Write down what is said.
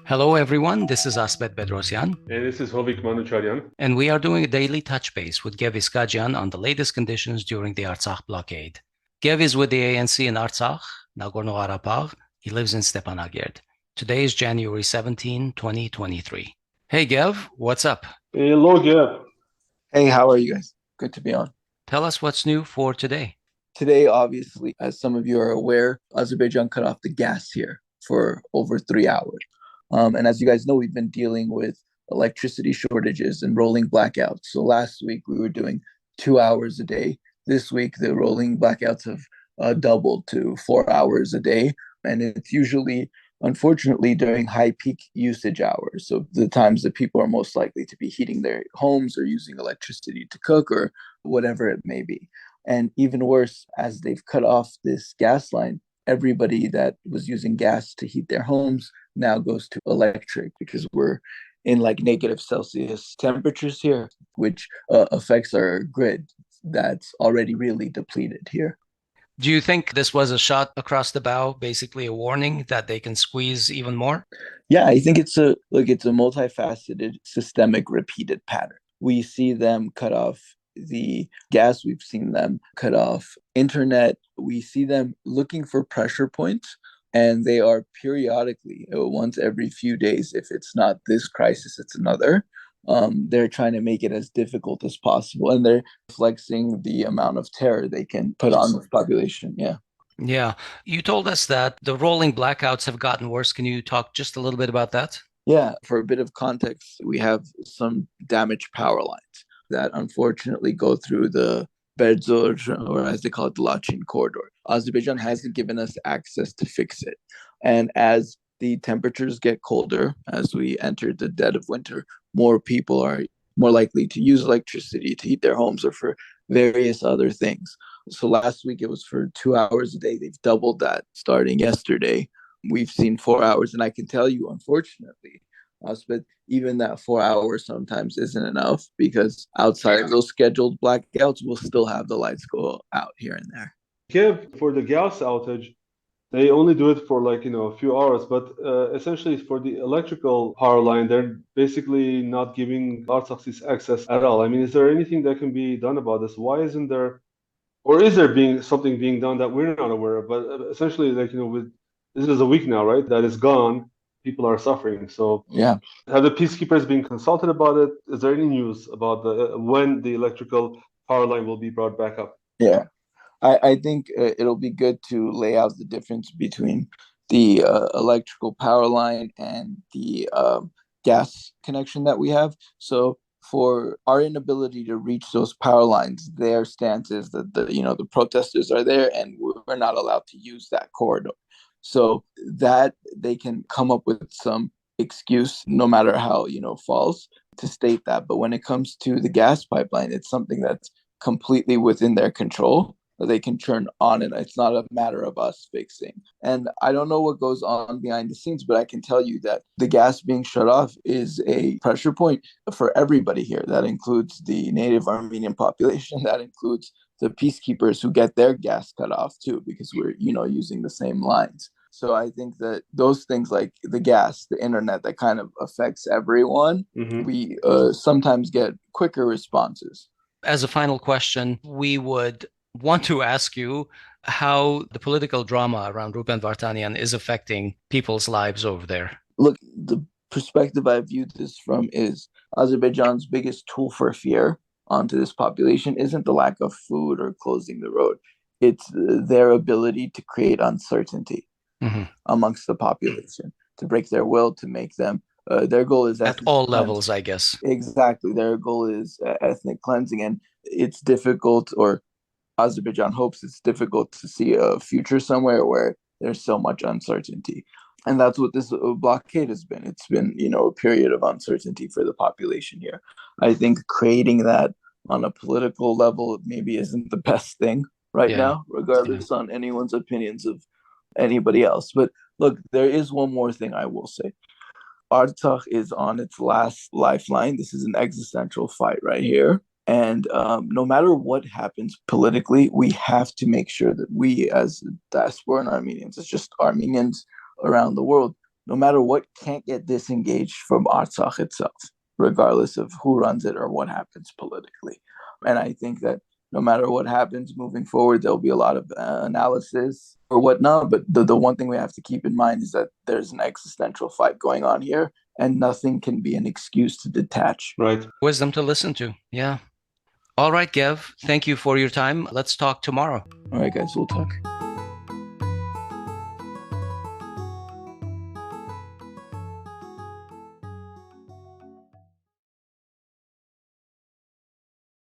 Hello, everyone. This is Asbed Bedrossian. And this is Hovik Manucharyan. And we are doing a daily touch base with Gev Iskajyan on the latest conditions during the Artsakh Blockade. Gev is with the ANC in Artsakh, nagorno-karabakh. He lives in Stepanakert. Today is January 17, 2023. Hey, Gev, what's up? Hello, Gev. Hey, how are you guys? Good to be on. Tell us what's new for today. Today, obviously, as some of you are aware, Azerbaijan cut off the gas here for over 3 hours. And as you guys know, we've been dealing with electricity shortages and rolling blackouts. So last week we were doing 2 hours a day. This week the rolling blackouts have doubled to 4 hours a day. And it's usually, unfortunately, during high peak usage hours. So the times that people are most likely to be heating their homes or using electricity to cook or whatever it may be. And even worse, as they've cut off this gas line, everybody that was using gas to heat their homes now goes to electric because we're in like negative Celsius temperatures here, which affects our grid that's already really depleted here. Do you think this was a shot across the bow, basically a warning that they can squeeze even more? Yeah, I think it's a multifaceted, systemic, repeated pattern. We see them cut off the gas, we've seen them cut off internet, we see them looking for pressure points, and they are periodically, once every few days, if it's not this crisis, it's another. They're trying to make it as difficult as possible, and they're flexing the amount of terror they can put on the population. Yeah. Yeah. You told us that the rolling blackouts have gotten worse. Can you talk just a little bit about that? Yeah. For a bit of context, we have some damaged power lines that unfortunately go through the Berdzor, or as they call it, the Lachin corridor. Azerbaijan hasn't given us access to fix it. And as the temperatures get colder, as we enter the dead of winter, more people are more likely to use electricity to heat their homes or for various other things. So last week it was for 2 hours a day. They've doubled that starting yesterday. We've seen 4 hours. And I can tell you, unfortunately, but even that 4 hours sometimes isn't enough because outside of those scheduled blackouts, we'll still have the lights go out here and there. Gev, for the gas outage, they only do it for a few hours, but essentially for the electrical power line, they're basically not giving Artsakh this access at all. I mean, is there anything that can be done about this? Why isn't there, or is there being something being done that we're not aware of? But essentially, with this is a week now, right? That is gone. People are suffering. So Yeah. have the peacekeepers been consulted about it? Is there any news about when the electrical power line will be brought back up? Yeah. I think it'll be good to lay out the difference between the electrical power line and the gas connection that we have. So for our inability to reach those power lines, their stance is that the protesters are there and we're not allowed to use that corridor. So that they can come up with some excuse, no matter how false, to state that. But when it comes to the gas pipeline, it's something that's completely within their control. They can turn on it. It's not a matter of us fixing. And I don't know what goes on behind the scenes, but I can tell you that the gas being shut off is a pressure point for everybody here. That includes the native Armenian population. That includes the peacekeepers who get their gas cut off too, because we're, using the same lines. So I think that those things like the gas, the internet, that kind of affects everyone. Mm-hmm. We sometimes get quicker responses. As a final question, we would want to ask you how the political drama around Ruben Vartanian is affecting people's lives over there. Look, the perspective I viewed this from is Azerbaijan's biggest tool for fear onto this population isn't the lack of food or closing the road. It's their ability to create uncertainty amongst the population, to break their will, to make them, their goal is at all levels, I guess. Exactly. Their goal is ethnic cleansing, and it's difficult, or Azerbaijan hopes it's difficult to see a future somewhere where there's so much uncertainty. And that's what this blockade has been. It's been, a period of uncertainty for the population here. I think creating that on a political level maybe isn't the best thing right now, regardless on anyone's opinions of anybody else. But look, there is one more thing I will say. Artsakh is on its last lifeline. This is an existential fight right here. And no matter what happens politically, we have to make sure that we, as diasporan Armenians, as just Armenians around the world, no matter what, can't get disengaged from Artsakh itself, regardless of who runs it or what happens politically. And I think that no matter what happens moving forward, there'll be a lot of analysis or whatnot. But the one thing we have to keep in mind is that there's an existential fight going on here, and nothing can be an excuse to detach. Right. Wisdom to listen to. Yeah. All right, Gev. Thank you for your time. Let's talk tomorrow. All right, guys, we'll talk.